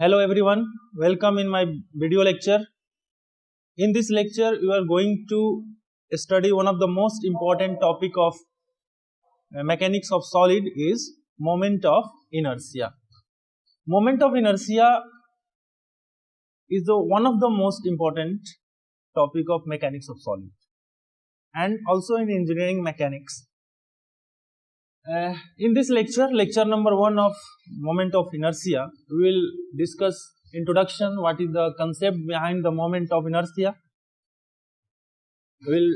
Hello everyone, welcome in my video lecture. In this lecture, we are going to study one of the most important topic of mechanics of solid is moment of inertia. Moment of inertia is one of the most important topic of mechanics of solid and also in engineering mechanics. In this lecture number 1 of moment of inertia, we will discuss introduction, what is the concept behind the moment of inertia. We will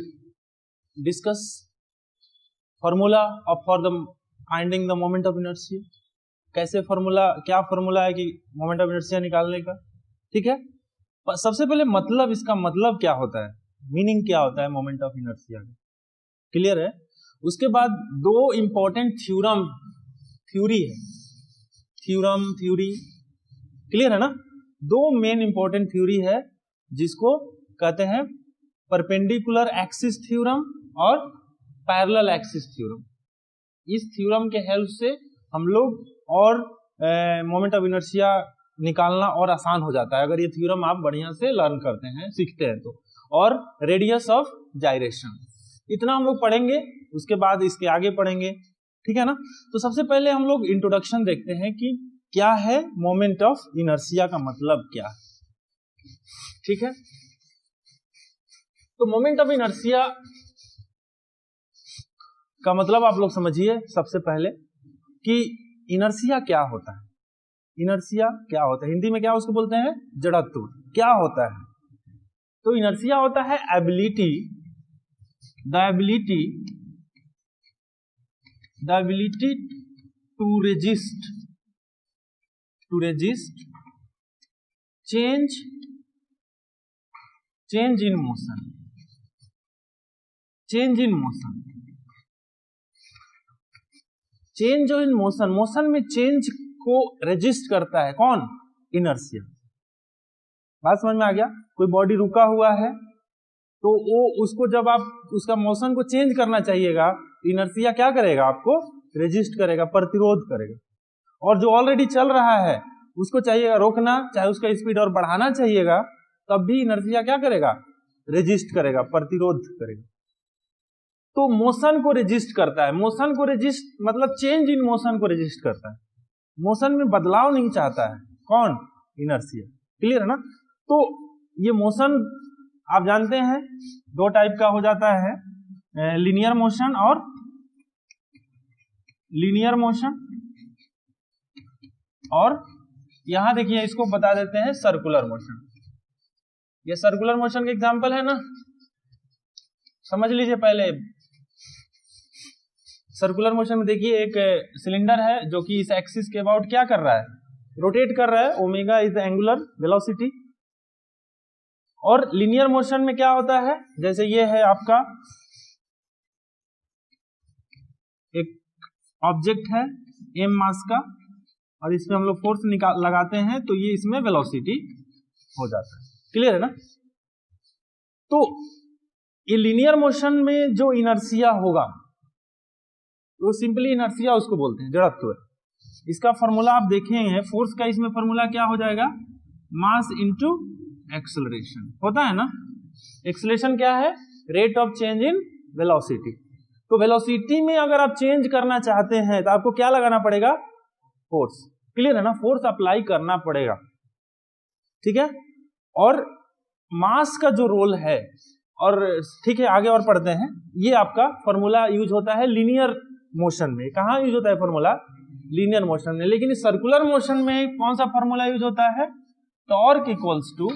discuss formula for the finding the moment of inertia. कैसे formula, क्या formula है कि moment of inertia निकालने का, ठीक है. सबसे पहले मतलब, इसका मतलब क्या होता है, मीनिंग क्या होता है moment of inertia का, क्लियर है. उसके बाद दो इंपॉर्टेंट थ्योरी है, थ्योरी क्लियर है ना. दो मेन इंपॉर्टेंट थ्योरी है जिसको कहते हैं परपेंडिकुलर एक्सिस थ्योरम और पैरेलल एक्सिस थ्योरम. इस थ्योरम के हेल्प से हम लोग और मोमेंट ऑफ इनर्शिया निकालना और आसान हो जाता है अगर ये थ्योरम आप बढ़िया से लर्न करते हैं, सीखते हैं तो. और रेडियस ऑफ जाइरेशन, इतना हम लोग पढ़ेंगे, उसके बाद इसके आगे पढ़ेंगे, ठीक है ना. तो सबसे पहले हम लोग इंट्रोडक्शन देखते हैं कि क्या है मोमेंट ऑफ इनर्शिया का मतलब क्या है, ठीक है. तो मोमेंट ऑफ इनर्शिया का मतलब आप लोग समझिए सबसे पहले कि इनर्शिया क्या होता है. इनर्शिया क्या होता है, हिंदी में क्या उसको बोलते हैं, जड़त्व. क्या होता है, तो इनर्शिया होता है ability, the ability to resist change in motion. change in motion में चेंज को रेजिस्ट करता है कौन, इनर्शिया. बात समझ में आ गया. कोई बॉडी रुका हुआ है तो वो उसको जब आप उसका मोशन को चेंज करना चाहिएगा, इनर्शिया क्या करेगा, आपको रेजिस्ट करेगा, प्रतिरोध करेगा. और जो ऑलरेडी चल रहा है उसको चाहिएगा रोकना, चाहे उसका स्पीड और बढ़ाना चाहिएगा, तब भी इनर्शिया क्या करेगा, रेजिस्ट करेगा, प्रतिरोध करेगा. तो मोशन को रेजिस्ट करता है. मोशन को रेजिस्ट मतलब चेंज इन मोशन को रेजिस्ट करता है. मोशन में बदलाव नहीं चाहता है कौन, इनर्शिया. क्लियर है ना. तो ये मोशन आप जानते हैं दो टाइप का हो जाता है, लीनियर मोशन और यहां देखिए इसको बता देते हैं सर्कुलर मोशन. ये सर्कुलर मोशन का एग्जांपल है ना, समझ लीजिए पहले. सर्कुलर मोशन में देखिए एक सिलेंडर है जो कि इस एक्सिस के अबाउट क्या कर रहा है, रोटेट कर रहा है. Omega is the angular velocity. और लीनियर मोशन में क्या होता है, जैसे ये है आपका एक ऑब्जेक्ट है m मास का, और इसमें हम लोग फोर्स लगाते हैं तो ये इसमें वेलोसिटी हो जाता है. क्लियर है ना. तो ये लीनियर मोशन में जो इनर्शिया होगा वो सिंपली इनर्शिया उसको बोलते हैं, जड़त्व. इसका फॉर्मूला आप देखे हैं, फोर्स का इसमें फॉर्मूला क्या हो जाएगा, मास इनटू एक्सेलरेशन होता है ना. एक्सेलरेशन क्या है, rate of change in velocity. तो वेलोसिटी में अगर आप चेंज करना चाहते हैं तो आपको क्या लगाना पड़ेगा, फोर्स. क्लियर है ना, फोर्स अप्लाई करना पड़ेगा, ठीक है. और मास का जो रोल है, और ठीक है आगे और पढ़ते हैं, ये आपका फॉर्मूला यूज होता है लीनियर मोशन में. कहां यूज होता है फॉर्मूला, लीनियर मोशन में. लेकिन इस सर्कुलर मोशन में कौन सा फॉर्मूला यूज होता है, torque equals to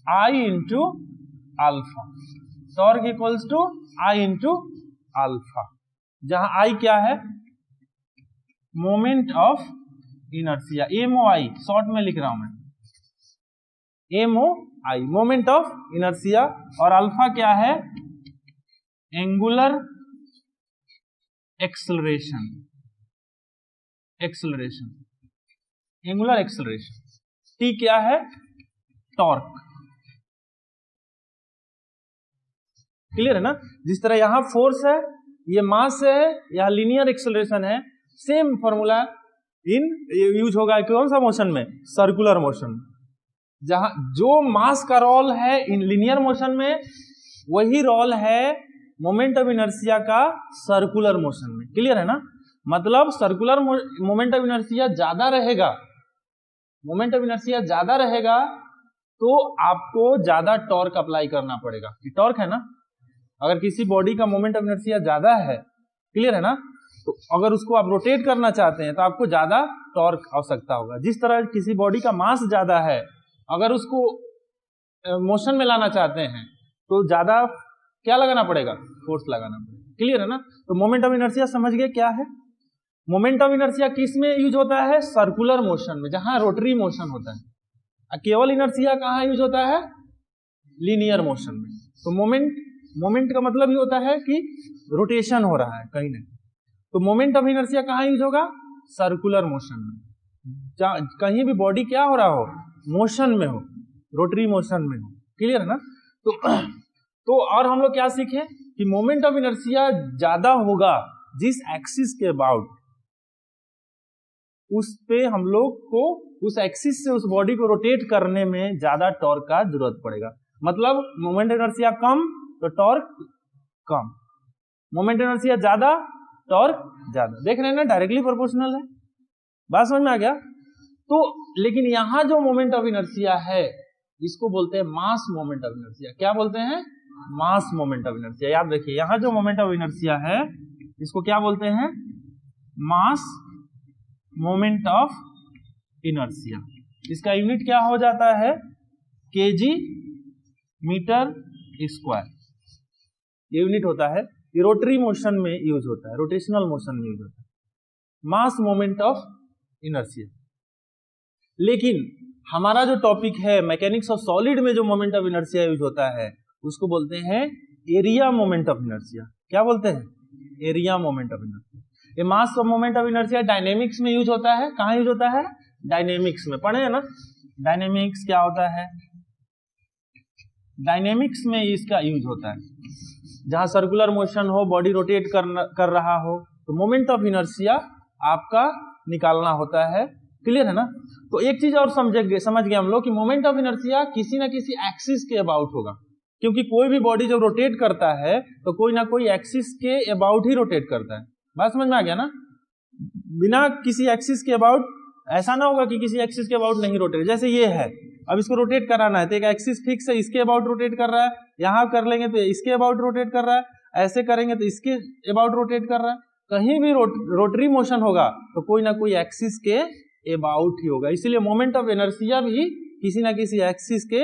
I into alpha. Torque equals to I into alpha, जहां आई क्या है, moment of inertia, MOI short में लिख रहा हूं मैं, MOI मोमेंट ऑफ इनर्शिया. और अल्फा क्या है, angular acceleration, angular acceleration. T क्या है, टॉर्क. क्लियर है ना. जिस तरह यहां फोर्स है, ये मास है, यहां लीनियर एक्सेलरेशन है, सेम फॉर्मूला यूज होगा कौन सा मोशन में? Circular motion. जहां जो मास का रोल है इन लीनियर मोशन में, वही रोल है मोमेंट ऑफ इनर्शिया का सर्कुलर मोशन में। क्लियर है ना? मतलब सर्कुलर मोमेंट ऑफ इनर्शिया ज्यादा रहेगा, मोमेंट ऑफ इनर्शिया ज्यादा रहेगा तो आपको ज्यादा टॉर्क अप्लाई करना पड़ेगा। टॉर्क है ना, अगर किसी बॉडी का मोमेंट ऑफ इनर्शिया ज्यादा है, क्लियर है ना, तो अगर उसको आप रोटेट करना चाहते हैं तो आपको ज्यादा टॉर्क आवश्यकता होगा। जिस तरह किसी बॉडी का मास ज्यादा है, अगर उसको मोशन में लाना चाहते हैं तो ज्यादा क्या लगाना पड़ेगा? फोर्स लगाना पड़ेगा। क्लियर है ना? तो मोमेंट ऑफ इनर्शिया समझ गए क्या है? मोमेंट ऑफ इनर्शिया किस में यूज होता है? सर्कुलर मोशन में, जहां रोटरी मोशन होता है। केवल इनर्शिया कहां यूज होता है? लीनियर मोशन में। तो मोमेंट का मतलब ही होता है कि रोटेशन हो रहा है कहीं नहीं। तो मोमेंट ऑफ इनर्शिया कहां यूज होगा? सर्कुलर मोशन में। कहीं भी बॉडी क्या हो रहा हो? मोशन में हो, रोटरी मोशन में हो। क्लियर है ना? तो और हम लोग क्या सीखे कि मोमेंट ऑफ इनर्शिया ज्यादा होगा जिस एक्सिस के अबाउट, उस पे हम लोग को उस एक्सिस से उस बॉडी को रोटेट करने में ज्यादा टॉर्क का जरूरत पड़ेगा। मतलब मोमेंट इनर्शिया कम तो टॉर्क कम, मोमेंट इनर्शिया ज्यादा टॉर्क ज्यादा। देख रहे हैं ना, डायरेक्टली प्रोपोर्शनल है। बात समझ में आ गया? तो लेकिन यहां जो मोमेंट ऑफ इनर्शिया है इसको बोलते हैं मास मोमेंट ऑफ इनर्शिया। क्या बोलते हैं? मास मोमेंट ऑफ इनर्शिया। याद रखिए, यहां जो मोमेंट ऑफ इनर्शिया है इसको क्या बोलते हैं? मास मोमेंट ऑफ इनर्शिया। इसका यूनिट क्या हो जाता है? केजी मीटर स्क्वायर, ये यूनिट होता है। ये रोटरी मोशन में यूज होता है, रोटेशनल मोशन में यूज होता है, मास मोमेंट ऑफ इनर्शिया। लेकिन हमारा जो टॉपिक है मैकेनिक्स ऑफ सॉलिड में जो मोमेंट ऑफ इनर्शिया यूज होता है उसको बोलते हैं एरिया मोमेंट ऑफ इनर्शिया। क्या बोलते हैं? Area moment of inertia. ये mass of moment of inertia dynamics में यूज होता है। कहां यूज होता है? डायनेमिक्स में। पढ़े हैं ना डायनेमिक्स क्या होता है? डायनेमिक्स में इसका यूज होता है, जहां सर्कुलर मोशन हो, बॉडी रोटेट कर रहा हो, तो मोमेंट ऑफ इनर्शिया आपका निकालना होता है। क्लियर है ना? तो एक चीज और समझ गए हम लोग कि मोमेंट ऑफ इनर्शिया किसी ना किसी एक्सिस के अबाउट होगा, क्योंकि कोई भी बॉडी जब रोटेट करता है तो कोई ना कोई एक्सिस के अबाउट ही रोटेट करता है। बात समझ में आ गया ना? बिना किसी एक्सिस के अबाउट ऐसा ना होगा कि किसी एक्सिस के अबाउट नहीं रोटेट। जैसे ये है, अब इसको रोटेट कराना है तो एक एक्सिस फिक्स है, इसके अबाउट रोटेट कर रहा है, यहां कर लेंगे तो इसके अबाउट रोटेट कर रहा है, ऐसे करेंगे तो इसके अबाउट रोटेट कर रहा है। कहीं भी रोटरी मोशन होगा तो कोई ना कोई एक्सिस के अबाउट ही होगा। इसलिए मोमेंट ऑफ इनर्शिया भी किसी ना किसी एक्सिस के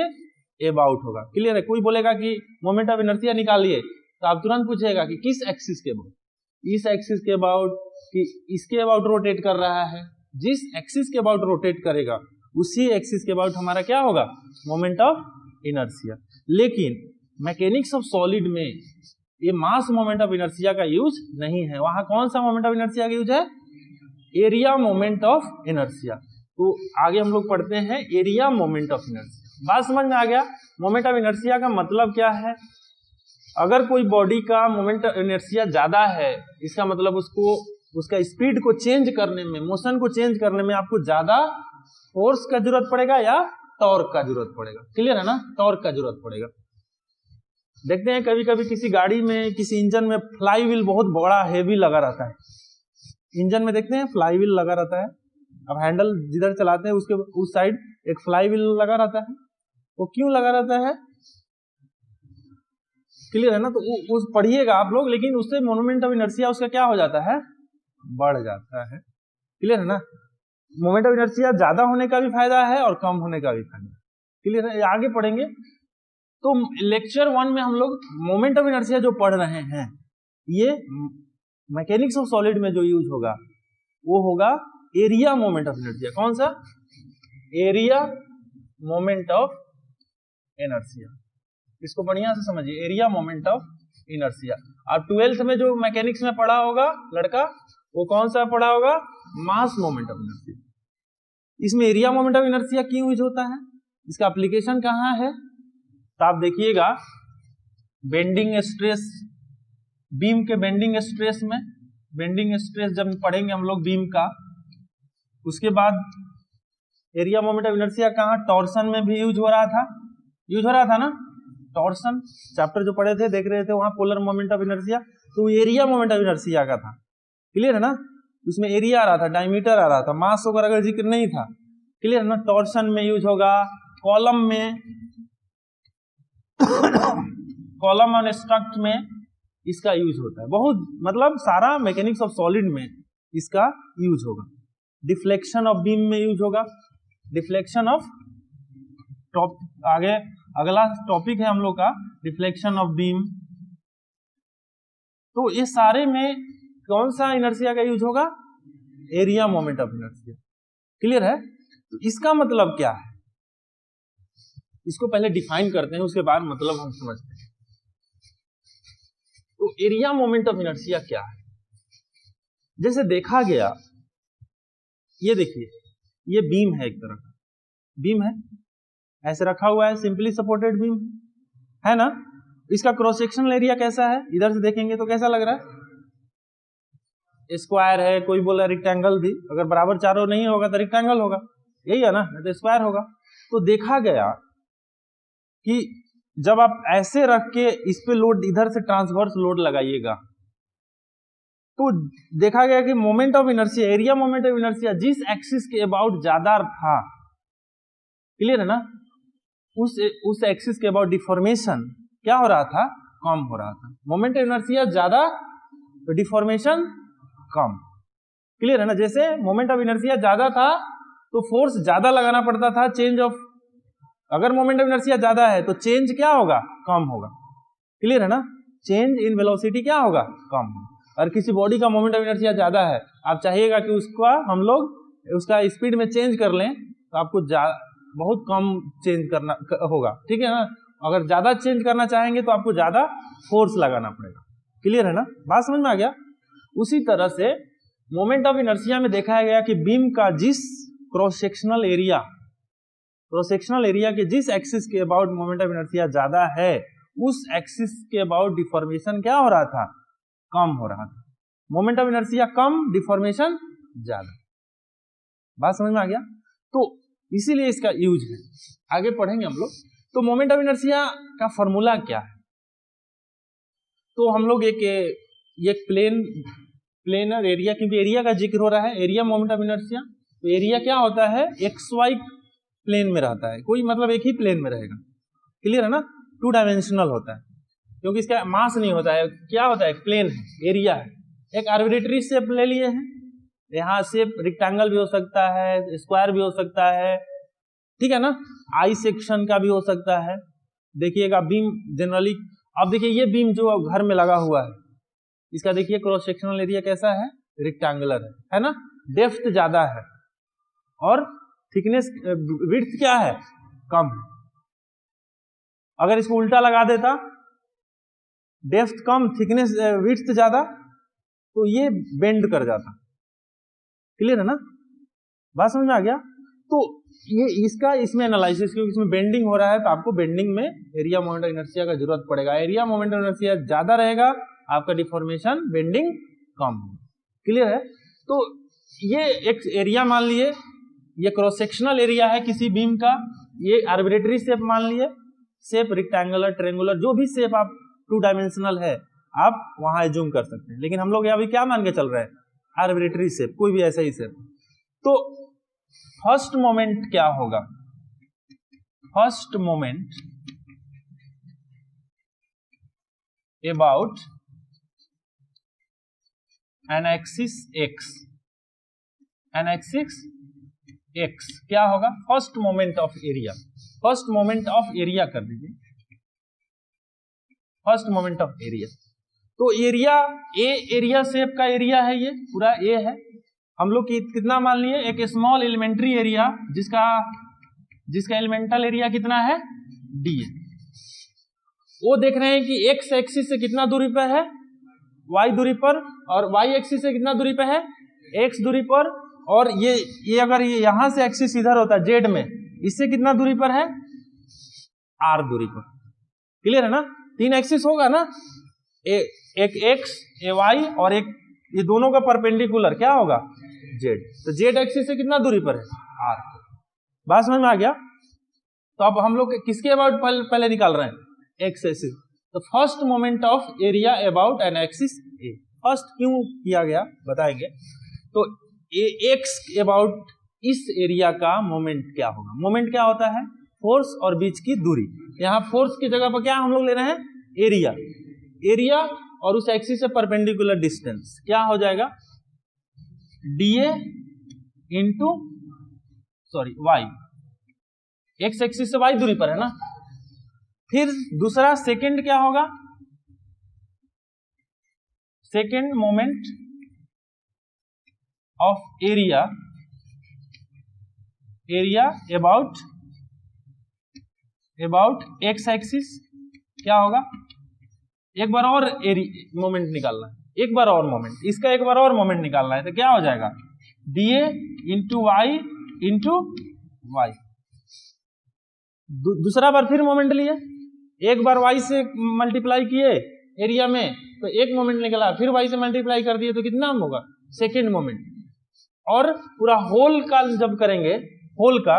अबाउट होगा। क्लियर है? कोई बोलेगा कि मोमेंट ऑफ इनर्शिया निकालिए तो आप तुरंत पूछेगा कि किस एक्सिस के अबाउट? इस एक्सिस के अबाउट कि इसके अबाउट रोटेट कर रहा है। जिस एक्सिस के अबाउट रोटेट करेगा उसी एक्सिस के अबाउट हमारा क्या होगा? Moment of inertia. लेकिन मैकेनिक्स ऑफ सॉलिड में ये मास मोमेंट ऑफ इनर्शिया का यूज नहीं है। वहां कौन सा मोमेंट ऑफ इनर्शिया का यूज है? Area moment of inertia. तो आगे हम लोग पढ़ते हैं एरिया मोमेंट ऑफ इनर्शिया। बात समझ में आ गया? मोमेंट ऑफ इनर्शिया का मतलब क्या है? अगर कोई बॉडी का मोमेंट ऑफ इनर्शिया ज्यादा है, इसका मतलब उसका स्पीड को चेंज करने में, मोशन को चेंज करने में आपको ज्यादा फोर्स का जरूरत पड़ेगा या टॉर्क का जरूरत पड़ेगा। क्लियर है ना? टॉर्क का जरूरत पड़ेगा। देखते हैं कभी कभी किसी गाड़ी में, किसी इंजन में फ्लाई व्हील बहुत बड़ा हेवी लगा रहता है। इंजन में देखते हैं फ्लाई व्हील लगा रहता है। अब हैंडल जिधर चलाते हैं उसके उस साइड एक फ्लाई व्हील लगा रहता है। वो क्यों लगा रहता है? क्लियर है ना? तो उस पढ़िएगा आप लोग, लेकिन उससे मोमेंट ऑफ इनर्शिया उसका क्या हो जाता है? बढ़ जाता है। क्लियर है ना? मोमेंट ऑफ इनर्शिया ज्यादा होने का भी फायदा है और कम होने का भी फायदा है। क्लियर है? आगे पढ़ेंगे। तो लेक्चर 1 में हम लोग मोमेंट ऑफ इनर्शिया जो पढ़ रहे हैं, ये मैकेनिक्स ऑफ सॉलिड में जो यूज होगा वो होगा एरिया मोमेंट ऑफ इनर्शिया। कौन सा? Area moment of inertia. इसको बढ़िया से समझिए, एरिया मोमेंट ऑफ इनर्शिया। अब 12th में जो मैकेनिक्स में पढ़ा होगा लड़का, वो कौन सा पढ़ा होगा? मास मोमेंट ऑफ इनर्शिया। इसमें एरिया मोमेंट ऑफ इनर्शिया क्यों यूज होता है? इसका एप्लीकेशन कहां है? तो आप देखिएगा बेंडिंग स्ट्रेस, बीम के बेंडिंग स्ट्रेस में, बेंडिंग स्ट्रेस जब पढ़ेंगे हम लोग बीम का, उसके बाद एरिया मोमेंट ऑफ इनर्शिया कहाँ, टॉर्सन में भी यूज हो रहा था ना, टॉर्सन चैप्टर जो पढ़े थे देख रहे थे वहां, पोलर मोमेंट ऑफ इनर्शिया, तो एरिया मोमेंट ऑफ इनर्शिया का था, क्लियर है ना, उसमें एरिया आ रहा था, डायमीटर आ रहा था, मास वगैरह का जिक्र नहीं था, क्लियर है ना। टॉर्सन में यूज होगा, कॉलम में कॉलम और स्ट्रक्ट में इसका यूज होता है बहुत, मतलब सारा मैकेनिक्स ऑफ सॉलिड में इसका यूज होगा। डिफ्लेक्शन ऑफ बीम में यूज होगा, डिफ्लेक्शन ऑफ आगे अगला टॉपिक है हम लोग का डिफ्लेक्शन ऑफ बीम। तो ये सारे में कौन सा इनर्शिया का यूज होगा, area moment of inertia, clear है। तो इसका मतलब क्या है, इसको पहले डिफाइन करते हैं, उसके बाद मतलब हम समझते हैं। तो एरिया मोमेंट ऑफ इनर्शिया क्या है, जैसे देखा गया, ये देखिए ये बीम है, एक तरह का बीम है, ऐसे रखा हुआ है, सिंपली सपोर्टेड बीम है ना। इसका क्रॉस सेक्शनल एरिया कैसा है, इधर से देखेंगे तो कैसा लग रहा है, स्क्वायर है, कोई बोला रेक्टेंगल भी, अगर बराबर चारों नहीं होगा तो रेक्टेंगल होगा, यही है ना, तो स्क्वायर होगा। तो देखा गया कि जब आप ऐसे रख के इस पे लोड, इधर से ट्रांसवर्स लोड लगाइएगा, तो देखा गया कि moment of inertia, area moment of inertia जिस एक्सिस के अबाउट ज्यादा था, क्लियर है ना, उस एक्सिस के अबाउट डिफॉर्मेशन क्या हो रहा था, कम हो रहा था। मोमेंट ऑफ इनर्शिया ज्यादा तो डिफॉर्मेशन कम, क्लियर है ना। जैसे मोमेंट ऑफ इनर्शिया ज्यादा था तो फोर्स ज्यादा लगाना पड़ता था, चेंज ऑफ, अगर मोमेंट ऑफ इनर्शिया ज्यादा है तो चेंज क्या होगा, कम होगा, क्लियर है ना, चेंज इन वेलोसिटी क्या होगा, कम होगा। और किसी बॉडी का मोमेंट ऑफ इनर्शिया ज्यादा है, आप चाहिएगा कि उसका हम लोग उसका स्पीड में चेंज कर लें, तो आपको बहुत कम चेंज करना होगा, ठीक है ना। अगर ज्यादा चेंज करना चाहेंगे तो आपको ज्यादा फोर्स लगाना पड़ेगा, क्लियर है ना, बात समझ में आ गया। उसी तरह से मोमेंट ऑफ इनर्शिया में देखा गया कि बीम का जिस क्रॉस सेक्शनल एरिया के जिस एक्सिस के अबाउट मोमेंट ऑफ इनर्शिया ज्यादा है, उस एक्सिस के अबाउट डिफॉर्मेशन क्या हो रहा था, कम हो रहा था। Moment of inertia come, deformation ज्यादा, बात समझ में आ गया। तो इसीलिए इसका यूज है, आगे पढ़ेंगे हम लोग। तो मोमेंट ऑफ इनर्शिया का फॉर्मूला क्या है, तो हम लोग एक प्लेनर एरिया, क्योंकि एरिया का जिक्र हो रहा है, एरिया मोमेंट ऑफ इनर्शिया, तो एरिया क्या होता है, XY प्लेन में रहता है, कोई मतलब एक ही प्लेन में रहेगा, क्लियर है ना, 2 डायमेंशनल होता है, क्योंकि इसका मास नहीं होता है, क्या होता है, प्लेन है, एरिया है। एक आर्बिट्रेरी शेप ले लिए हैं, यहाँ शेप रेक्टेंगल भी हो सकता है, स्क्वायर भी हो सकता है, ठीक है ना, आई सेक्शन का भी हो सकता है। देखिएगा बीम जनरली, अब देखिए ये बीम जो घर में लगा हुआ है, इसका देखिए क्रॉस सेक्शनल एरिया कैसा है, रेक्टेंगुलर है ना, डेप्थ ज्यादा है और थिकनेस विड्थ क्या है, कम है। अगर इसको उल्टा लगा देता, डेप्थ कम थिकनेस विड्थ ज्यादा, तो ये बेंड कर जाता, क्लियर है ना, बात समझ में आ गया। तो ये इसका इसमें एनालिसिस, क्योंकि इसमें बेंडिंग हो रहा है तो आपको बेंडिंग में एरिया मोमेंट ऑफ इनर्शिया का जरूरत पड़ेगा। एरिया मोमेंट ऑफ इनर्शिया ज्यादा रहेगा, आपका डिफॉर्मेशन बेंडिंग कम होगा, क्लियर है। तो ये एक एरिया मान लिए, ये क्रॉस सेक्शनल एरिया है किसी बीम का, ये आर्बिट्रेरी शेप मान लिए, शेप रेक्टेंगुलर, ट्रायंगुलर, जो भी शेप आप 2 डायमेंशनल है आप वहां एज्यूम कर सकते हैं, लेकिन हम लोग अभी क्या मान के चल रहे हैं, आर्बिट्रेरी शेप, कोई भी ऐसा ही शेप। तो फर्स्ट मोमेंट क्या होगा, first moment about an axis x, an axis x क्या होगा, first moment of area, first moment of area कर दीजिए, फर्स्ट मोमेंट ऑफ एरिया। तो एरिया एरिया शेप का एरिया है, ये पूरा ए है, हम लोग कितना मान लिए, एक स्मॉल एलिमेंट्री एरिया जिसका एलिमेंटल एरिया कितना है, डी है। वो देख रहे हैं कि एक्स एक्सिस से कितना दूरी पर है, वाई दूरी पर, और वाई एक्सिस से कितना दूरी पर है, एक्स दूरी पर, और ये अगर ये यहां से एक्सिस इधर होता है जेड में, इससे कितना दूरी पर है, आर दूरी पर, क्लियर है ना। 3 एक्सिस होगा ना, एक एक्स, ए वाई, और एक ये दोनों का परपेंडिकुलर क्या होगा, जेड। तो जेड एक्सिस से कितना दूरी पर है, आर। बात समझ में आ गया। तो अब हम लोग किसके अबाउट पहले निकाल रहे हैं, एक्स एक्सिस। तो first moment of area about an axis A. First क्यों किया गया बताएंगे। तो एक्स अबाउट इस एरिया का मोमेंट क्या होगा। मोमेंट क्या होता है, फोर्स और बीच की दूरी। यहाँ फोर्स की जगह पर क्या हम लोग ले रहे हैं, एरिया। एरिया और उस एक्सिस से परपेंडिकुलर डिस्टेंस क्या हो जाएगा, d A into y. X axis से वाई दूरी पर है ना। फिर दूसरा सेकंड क्या होगा, second moment of area about x axis क्या होगा, एक बार और मोमेंट निकालना है, एक बार और मोमेंट, इसका एक बार और मोमेंट निकालना है। तो क्या हो जाएगा, d A into y into y. दूसरा बार फिर मोमेंट लिए, एक बार वाई से मल्टीप्लाई किए एरिया में तो एक मोमेंट निकला, फिर वाई से मल्टीप्लाई कर दिए तो कितना होगा, सेकेंड मोमेंट। और पूरा होल का जब करेंगे, होल का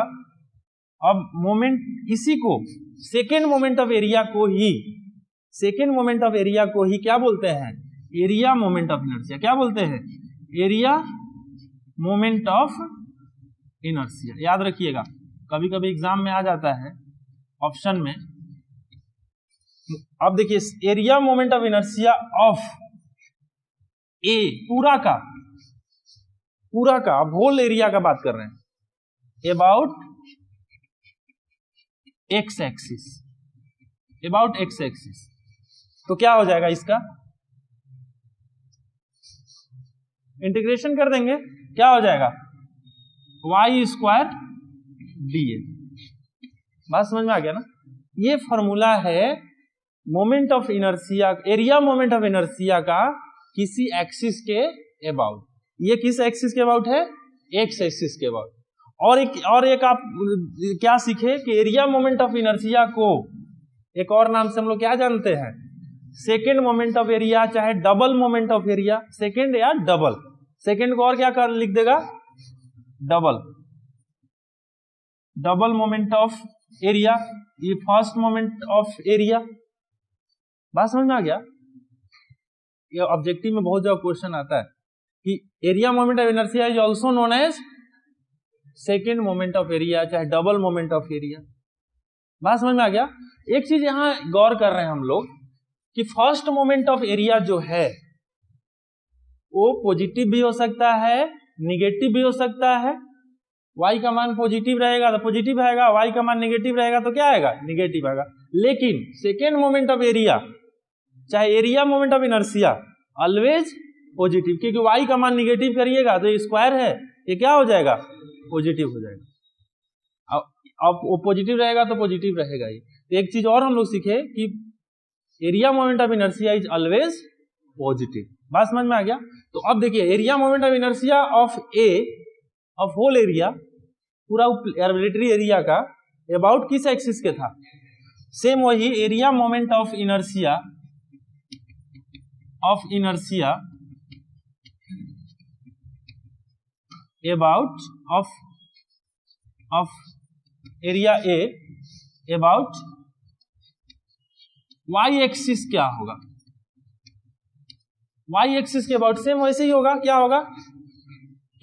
अब मोमेंट इसी को सेकेंड मोमेंट ऑफ एरिया को ही, सेकेंड मोमेंट ऑफ एरिया को ही क्या बोलते हैं, एरिया मोमेंट ऑफ इनर्शिया। क्या बोलते हैं, एरिया मोमेंट ऑफ इनर्शिया। याद रखिएगा, कभी कभी एग्जाम में आ जाता है ऑप्शन में। अब देखिए, area moment of inertia of a, पूरा का अब होल एरिया का बात कर रहे हैं, about x axis, about x axis. तो क्या हो जाएगा, इसका इंटीग्रेशन कर देंगे, क्या हो जाएगा, वाई स्क्वायर डी ए। बात समझ में आ गया ना। ये फॉर्मूला है moment of inertia, area moment of inertia का किसी एक्सिस के अबाउट। ये किस एक्सिस के अबाउट है, एक्स एक्सिस के अबाउट। और एक आप क्या सीखे कि एरिया मोमेंट ऑफ इनर्शिया को एक और नाम से हम लोग क्या जानते हैं, सेकेंड मोमेंट ऑफ एरिया, चाहे double moment of area, second या डबल। सेकेंड को और क्या कर लिख देगा, डबल मोमेंट ऑफ एरिया, ये फर्स्ट मोमेंट ऑफ एरिया। बात समझ में आ गया। ये ऑब्जेक्टिव में बहुत ज्यादा क्वेश्चन आता है कि area moment of inertia is also known as second moment of area, चाहे डबल मोमेंट ऑफ एरिया। बात समझ में आ गया। एक चीज यहां गौर कर रहे हैं हम लोग कि फर्स्ट मोमेंट ऑफ एरिया जो है वो पॉजिटिव भी हो सकता है, निगेटिव भी हो सकता है। y का मान पॉजिटिव रहेगा तो पॉजिटिव आएगा, y का मान नेगेटिव रहेगा तो क्या आएगा, निगेटिव आएगा। लेकिन सेकेंड मोमेंट ऑफ एरिया, चाहे area moment of inertia, always positive, क्योंकि y का मान निगेटिव करिएगा तो ये स्क्वायर है, ये क्या हो जाएगा, पॉजिटिव हो जाएगा। अब वो पॉजिटिव रहेगा तो पॉजिटिव रहेगा ही। तो एक चीज और हम लोग सीखे कि area moment of inertia is always positive. बात समझ में आ गया। तो अब देखिए, area moment of inertia of a, of whole area, पूरा आर्बिट्रेरी एरिया का अबाउट किस एक्सिस के था, सेम वही area moment of inertia about of area a about y axis क्या होगा, वाई एक्सिस के अबाउट सेम वैसे ही होगा। क्या होगा,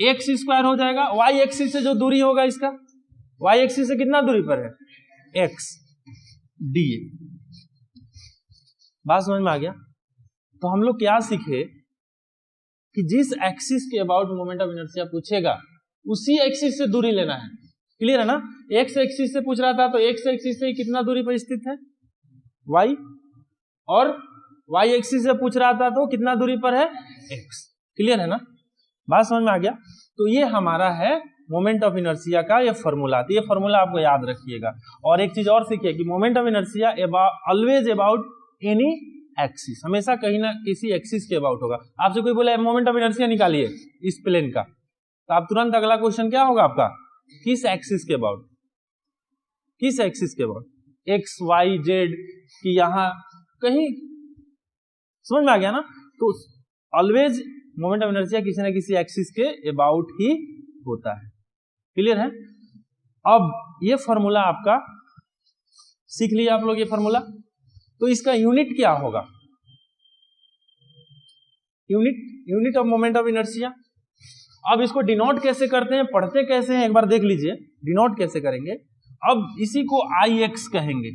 एक्स स्क्वायर हो जाएगा, वाई एक्सिस से जो दूरी होगा इसका, वाई एक्सिस से कितना दूरी पर है, एक्स डी ए। बात समझ में आ गया। तो हम लोग क्या सीखे कि जिस एक्सिस के अबाउट मोमेंट ऑफ इनर्शिया पूछेगा उसी एक्सिस से दूरी लेना है। क्लियर है ना। एक्स एक्सिस से पूछ रहा था तो एक्स एक्सिस से कितना दूरी पर स्थित है, वाई, और वाई एक्सिस से पूछ रहा था तो कितना दूरी पर है, एक्स। क्लियर है ना। बात समझ में आ गया। तो ये हमारा है मोमेंट ऑफ इनर्शिया का ये फॉर्मूला। तो ये फॉर्मूला आपको याद रखिएगा। और एक चीज और सीखिए कि moment of inertia always about any axis, हमेशा कहीं ना किसी एक्सिस के अबाउट होगा। आपसे कोई बोले मोमेंट ऑफ इनर्शिया निकालिए इस प्लेन का, तो आप तुरंत अगला क्वेश्चन क्या होगा आपका, किस एक्सिस के अबाउट, किस एक्सिस के अबाउट, एक्स वाई जेड की, यहां कहीं। समझ में आ गया ना। तो ऑलवेज मोमेंट ऑफ इनर्शिया किसी न किसी एक्सिस के अबाउट ही होता है। क्लियर है? अब ये फॉर्मूला आपका सीख लिया आप लोग, ये फॉर्मूला। तो इसका यूनिट क्या होगा? Unit of moment of inertia. अब इसको डिनोट कैसे करते हैं, पढ़ते कैसे हैं, एक बार देख लीजिए। डिनोट कैसे करेंगे? अब इसी को IX कहेंगे।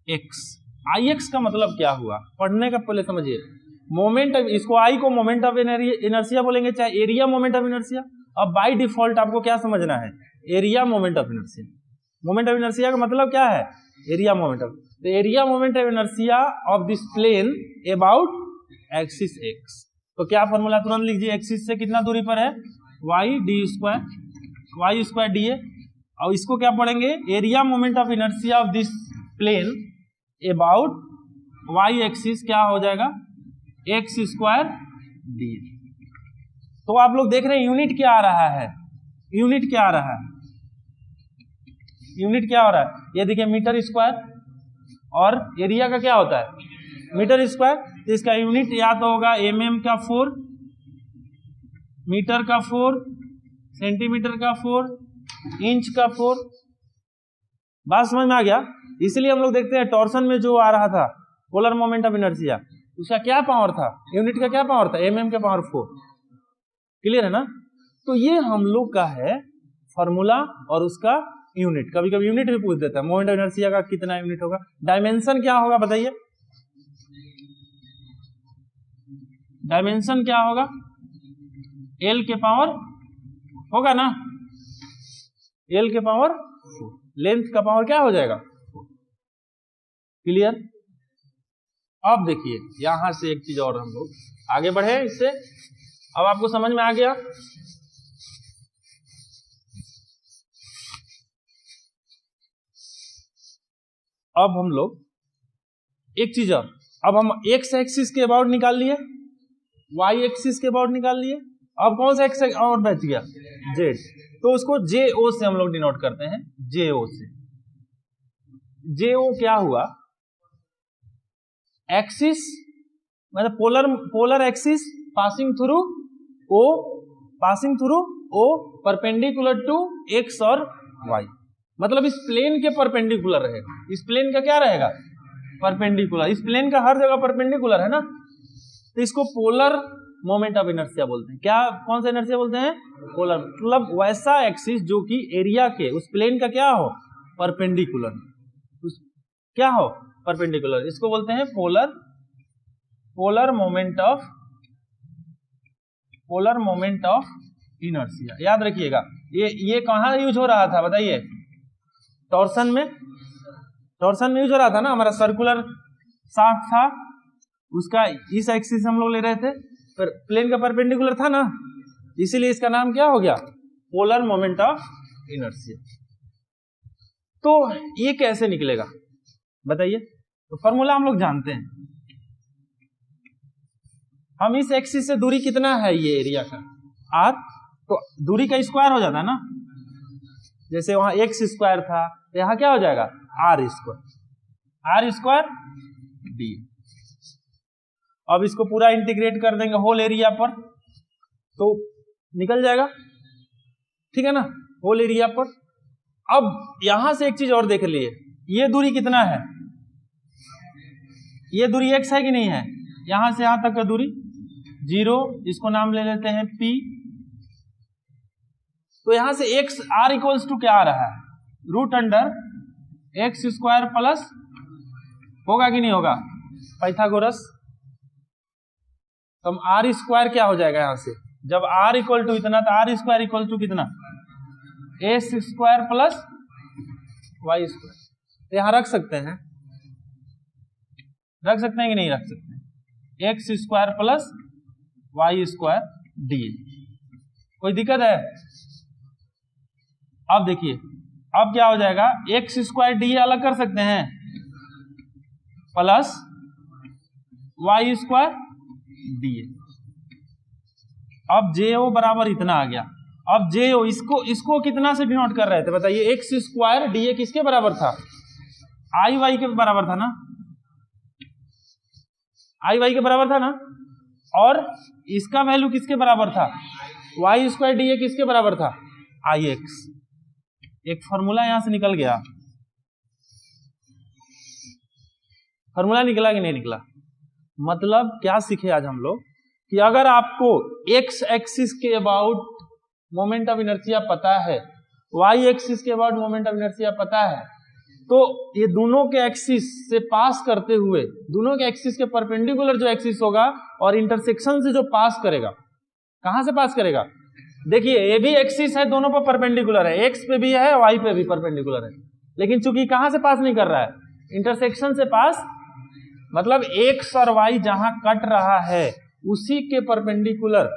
IX का मतलब क्या हुआ, पढ़ने का पहले समझिए। मोमेंट, इसको I को मोमेंट ऑफ इनर्शिया बोलेंगे, चाहे एरिया मोमेंट ऑफ इनर्शिया। अब बाय डिफॉल्ट आपको क्या समझना है? Area moment of inertia. Moment of inertia का मतलब क्या है? Area moment of. तो area moment of inertia of this plane about axis x। तो क्या फॉर्मूला तुरंत लीजिए, एक्सिस से कितना दूरी पर है? y square dA। और इसको क्या पढ़ेंगे? Area moment of inertia of this plane about y axis क्या हो जाएगा? x square dA। तो आप लोग देख रहे हैं यूनिट क्या आ रहा है? यूनिट क्या आ रहा है? यूनिट क्या हो रहा है? ये देखिए मीटर स्क्वायर, और एरिया का क्या होता है? Metre square. तो इसका यूनिट या तो होगा mm का 4, मीटर का 4, सेंटीमीटर का 4, इंच का 4। बात समझ में आ गया? इसलिए हम लोग देखते हैं टॉर्सन में जो आ रहा था पोलर मोमेंट ऑफ इनर्शिया, उसका क्या पावर था? यूनिट का क्या पावर था? mm का पावर 4। क्लियर है ना? तो ये हम लोग का है फॉर्मूला और उसका यूनिट। कभी कभी यूनिट भी पूछ देता है, मोमेंट ऑफ इनर्शिया का कितना यूनिट होगा। डायमेंशन क्या होगा बताइए? डायमेंशन क्या होगा? L के पावर होगा ना, L के पावर 4। लेंथ का पावर क्या हो जाएगा? 4। क्लियर? अब देखिए यहां से एक चीज और हम लोग आगे बढ़े इससे। अब आपको समझ में आ गया? अब हम लोग एक चीज और, अब हम x एक्सिस के अबाउट निकाल लिए, y एक्सिस के अबाउट निकाल लिए। अब कौन सा एक्स और बच गया? z। तो उसको JO से हम लोग डिनोट करते हैं, JO से। JO क्या हुआ? एक्सिस मतलब polar axis passing through O perpendicular to x और y। मतलब इस प्लेन के परपेंडिकुलर रहेगा। इस प्लेन का क्या रहेगा? परपेंडिकुलर। इस प्लेन का हर जगह परपेंडिकुलर है ना, तो इसको पोलर मोमेंट ऑफ इनर्शिया बोलते हैं। क्या, कौन सा इनर्शिया बोलते हैं? पोलर। मतलब वैसा एक्सिस जो कि एरिया के उस प्लेन का क्या हो? परपेंडिकुलर। क्या हो? परपेंडिकुलर। इसको बोलते हैं पोलर मोमेंट ऑफ इनर्शिया। याद रखिएगा, ये कहां यूज हो रहा था बताइए? टॉर्सन में यूज हो रहा था ना। हमारा सर्कुलर शाफ्ट था, उसका इस एक्सिस हम लोग ले रहे थे, पर प्लेन का परपेंडिकुलर था ना, इसीलिए इसका नाम क्या हो गया? Polar moment of inertia. तो ये कैसे निकलेगा बताइए? तो फॉर्मूला हम लोग जानते हैं। हम इस एक्सिस से दूरी कितना है ये एरिया का? r। तो दूरी का स्क्वायर हो जाता है ना, जैसे वहां x स्क्वायर था तो यहां क्या हो जाएगा? r square d। अब इसको पूरा इंटीग्रेट कर देंगे होल एरिया पर, तो निकल जाएगा, ठीक है ना, होल एरिया पर। अब यहां से एक चीज और देख लिए, ये दूरी कितना है? ये दूरी x है कि नहीं है? यहां से यहां तक का दूरी 0, इसको नाम ले लेते हैं p। तो यहां से x r इक्वल्स टू क्या आ रहा है? Root under x square plus, होगा कि नहीं होगा? पाइथागोरस। तो हम r स्क्वायर क्या हो जाएगा यहां से? जब r इक्वल टू इतना तो r स्क्वायर इक्वल टू कितना? s square plus y square. तो यहां रख सकते हैं कि नहीं रख सकते? x square plus y square D. कोई दिक्कत है? अब देखिए, अब क्या हो जाएगा? x स्क्वायर डी अलग कर सकते हैं, प्लस y स्क्वायर डी। अब JO बराबर इतना आ गया। अब JO इसको कितना से डिनोट कर रहे थे बताइए? x स्क्वायर डी किसके बराबर था? IY के बराबर था ना, IY के बराबर था ना। और इसका वैल्यू किसके बराबर था, वाई स्क्वायर डी ए किसके बराबर था, आई एक्स। एक फॉर्मूला यहां से निकल गया, फॉर्मूला निकला कि नहीं निकला? मतलब क्या सीखे आज हम लोग कि अगर आपको एक्स एक्सिस के अबाउट मोमेंट ऑफ इनर्शिया पता है, वाई एक्सिस के अबाउट मोमेंट ऑफ इनर्शिया पता है, तो ये दोनों के एक्सिस से पास करते हुए, दोनों के एक्सिस के परपेंडिकुलर जो एक्सिस होगा और इंटरसेक्शन से जो पास करेगा, कहां से पास करेगा? देखिए ये भी एक्सिस है, दोनों पर परपेंडिकुलर है, एक्स पे भी है, वाई पे भी परपेंडिकुलर है, लेकिन चूंकि कहां से पास नहीं कर रहा है, इंटरसेक्शन से पास, मतलब एक्स और वाई जहां कट रहा है उसी के परपेंडिकुलर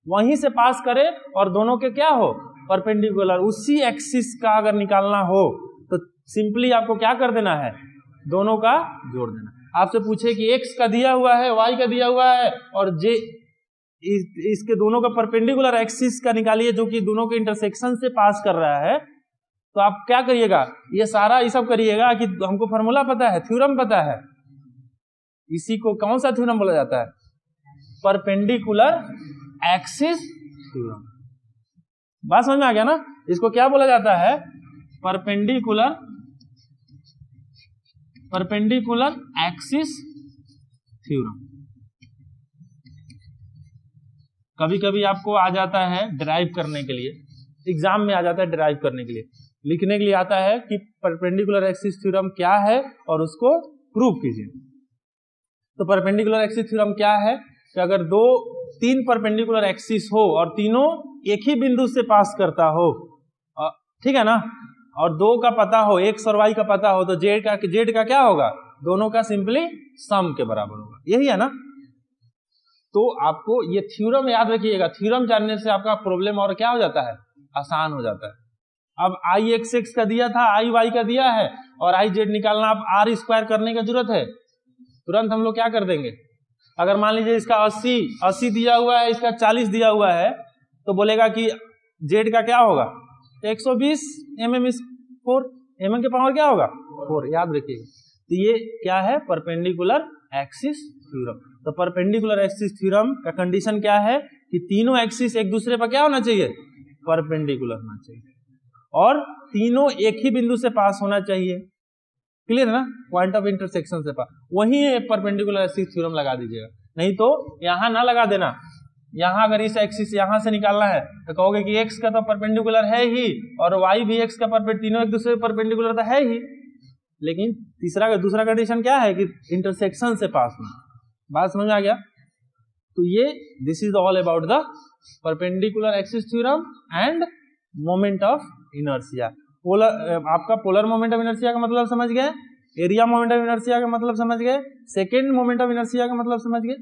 वहीं से पास करे और दोनों के क्या हो, परपेंडिकुलर, उसी एक्सिस का अगर निकालना हो तो सिंपली आपको क्या कर देना है, दोनों का जोड़ देना। आपसे पूछे कि एक्स का दिया हुआ है, वाई का दिया हुआ है और जे इसके दोनों का परपेंडिकुलर एक्सिस का निकालिए जो कि दोनों के इंटरसेक्शन से पास कर रहा है, तो आप क्या करिएगा, ये सारा ये सब करिएगा कि हमको फॉर्मूला पता है, थ्योरम पता है, इसी को कौन सा थ्योरम बोला जाता है, परपेंडिकुलर एक्सिस थ्योरम। बात समझ में आ गया ना? इसको क्या बोला जाता है, परपेंडिकुलर एक्सिस थ्योरम। कभी कभी आपको आ जाता है डिराइव करने के लिए, एग्जाम में आ जाता है डिराइव करने के लिए, लिखने के लिए आता है कि परपेंडिकुलर एक्सिस थ्योरम क्या है और उसको प्रूव कीजिए। तो परपेंडिकुलर एक्सिस थ्योरम क्या है कि अगर तीन परपेंडिकुलर एक्सिस हो और तीनों एक ही बिंदु से पास करता हो, ठीक है ना, और दो का पता हो, एक्स और वाई का पता हो, तो जेड का क्या होगा, दोनों का सिंपली सम के बराबर होगा, यही है ना। तो आपको ये थ्योरम याद रखिएगा, थ्योरम जानने से आपका प्रॉब्लम और क्या हो जाता है, आसान हो जाता है। अब आई एक्स एक्स का दिया था, आई वाई का दिया है और आई जेड निकालना, अब आर स्क्वायर करने की जरूरत है, तुरंत हम लोग क्या कर देंगे, अगर मान लीजिए इसका 80 दिया हुआ है, इसका 40 दिया हुआ है, तो बोलेगा कि जेड का क्या होगा, 120 mm is 4, mm के पावर क्या होगा 4, याद रखिएगा। तो ये क्या है, परपेंडिकुलर एक्सिस थ्योरम। तो परपेंडिकुलर एक्सिस थ्योरम का कंडीशन क्या है कि तीनों एक्सिस एक दूसरे पर क्या होना चाहिए, परपेंडिकुलर होना चाहिए और तीनों एक ही बिंदु से पास होना चाहिए, क्लियर है ना, पॉइंट ऑफ इंटरसेक्शन से पास, वही परपेंडिकुलर एक्सिस थ्योरम लगा दीजिएगा। नहीं तो यहां ना लगा देना, यहां अगर इस एक्सिस यहां से निकालना है तो कहोगे कि एक्स का तो परपेंडिकुलर है ही और वाई भी एक्स का तीनों एक दूसरे परपेंडिकुलर तो है ही, लेकिन दूसरा कंडीशन क्या है कि इंटरसेक्शन से पास होना। बात समझ में आ गया? तो ये this is all about the perpendicular axis theorem end moment of inertia. आपका पोलर मोमेंट ऑफ इनर्शिया का मतलब समझ गए, एरिया मोमेंट ऑफ इनर्शिया का मतलब समझ गए, सेकेंड मोमेंट ऑफ इनर्शिया का मतलब समझ गए,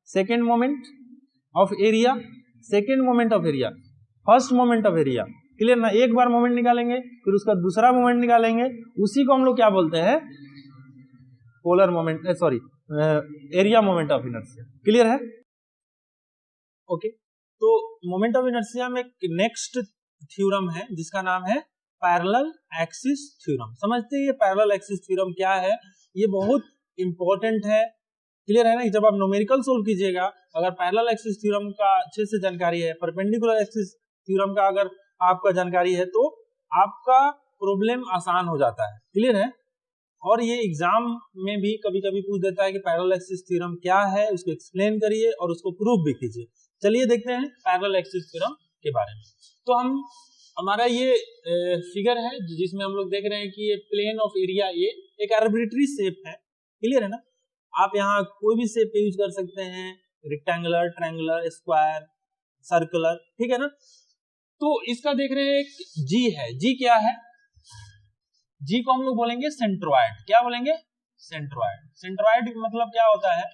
second moment of area, second moment of area, first moment of area, clear ना। एक बार मोमेंट निकालेंगे फिर उसका दूसरा मोमेंट निकालेंगे, उसी को हम लोग क्या बोलते हैं, polar moment, sorry area moment of inertia, clear है? ओके, तो मोमेंट ऑफ इनर्शिया में नेक्स्ट थ्योरम है जिसका नाम है पैरेलल एक्सिस थ्योरम। समझते हैं ये पैरेलल एक्सिस थ्योरम क्या है, ये बहुत इंपॉर्टेंट है, क्लियर है ना। जब आप न्यूमेरिकल सोल्व कीजिएगा, अगर पैरेलल एक्सिस थ्योरम का अच्छे से जानकारी है, परपेंडिकुलर एक्सिस थ्योरम का अगर आपका जानकारी है, तो आपका प्रॉब्लम आसान हो जाता है, क्लियर है। और ये एग्जाम में भी कभी कभी पूछ देता है कि पैरेलल एक्सिस थ्योरम क्या है, उसको एक्सप्लेन करिए और उसको प्रूव भी कीजिए। चलिए देखते हैं पैरेलल एक्सिस थ्योरम के बारे में। तो हमारा ये फिगर है जिसमें हम लोग देख रहे हैं कि ये प्लेन ऑफ एरिया ए एक आर्बिट्री शेप है, क्लियर है ना। आप यहाँ कोई भी शेप यूज कर सकते हैं, रेक्टेंगुलर, ट्रायंगुलर, स्क्वायर, सर्कुलर, ठीक है ना। तो इसका देख रहे हैं एक जी है, जी क्या है, जी को हम लोग बोलेंगे सेंट्रोइड। क्या बोलेंगे, सेंट्रोइड। सेंट्रोइड का मतलब क्या होता है,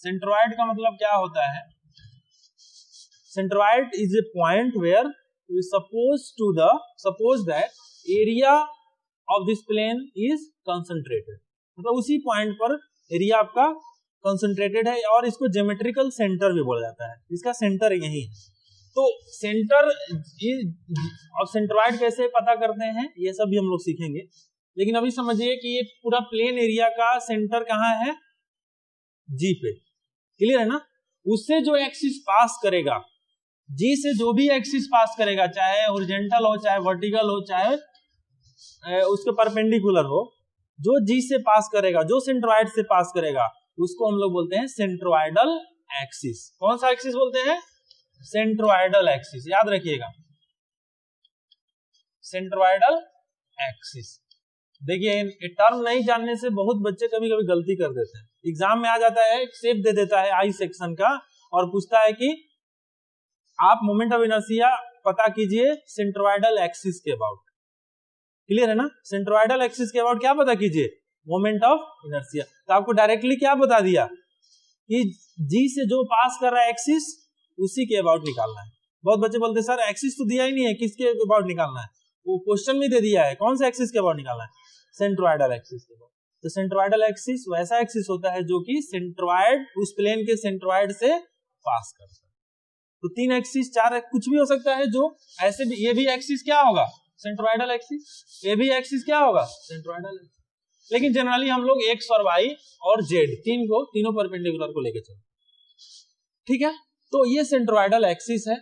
सेंट्रोइड का मतलब क्या होता है, centroid is a point where we suppose that area of this plane is concentrated, मतलब उसी पॉइंट पर एरिया आपका कंसंट्रेटेड है और इसको ज्योमेट्रिकल सेंटर भी बोला जाता है, इसका सेंटर यही है। तो सेंटर और सेंट्रोइड कैसे पता करते हैं ये सब भी हम लोग सीखेंगे, लेकिन अभी समझिए कि ये पूरा प्लेन एरिया का सेंटर कहाँ है, जी पे, क्लियर है ना। उससे जो एक्सिस पास करेगा, जी से जो भी एक्सिस पास करेगा, चाहे हॉरिजॉन्टल हो, चाहे वर्टिकल हो, चाहे उसके परपेंडिकुलर हो, जो जी से पास करेगा, जो सेंट्रोइड से पास करेगा, उसको हम लोग बोलते हैं सेंट्रोइडल एक्सिस। कौन सा एक्सिस बोलते हैं? सेंट्रोइडल एक्सिस, याद रखिएगा, सेंट्रोइडल एक्सिस। देखिए, ये टर्म नहीं जानने से बहुत बच्चे कभी कभी गलती कर देते हैं। एग्जाम में आ जाता है, शेप दे देता है आई सेक्शन का और पूछता है कि आप मोमेंट ऑफ इनर्शिया पता कीजिए सेंट्रोइडल एक्सिस के अबाउट। क्लियर है ना। सेंट्रोइडल एक्सिस के अबाउट क्या पता कीजिए? Moment of inertia. तो आपको डायरेक्टली क्या बता दिया कि जी से जो पास कर रहा है एक्सिस, उसी के अबाउट निकालना है। बहुत बच्चे बोलते हैं सर एक्सिस तो दिया ही नहीं है, किसके अबाउट निकालना है? वो क्वेश्चन में दे दिया है, कौन सा एक्सिस के अबाउट निकालना है? सेंट्रोइडल एक्सिस के अबाउट। तो सेंट्रोइडल एक्सिस वैसा एक्सिस होता है जो कि सेंट्रोइड, उस प्लेन के सेंट्रोइड से पास करता है। तो 3 एक्सिस, 4, कुछ भी हो सकता है जो ऐसे भी। ये भी एक्सिस क्या होगा? Centroidal axis. ये भी एक्सिस क्या होगा? Centroidal axis. लेकिन जनरली हम लोग एक्स और वाई और जेड तीनों परपेंडिकुलर को लेके चलते, ठीक है। तो ये सेंट्रोइडल एक्सिस है।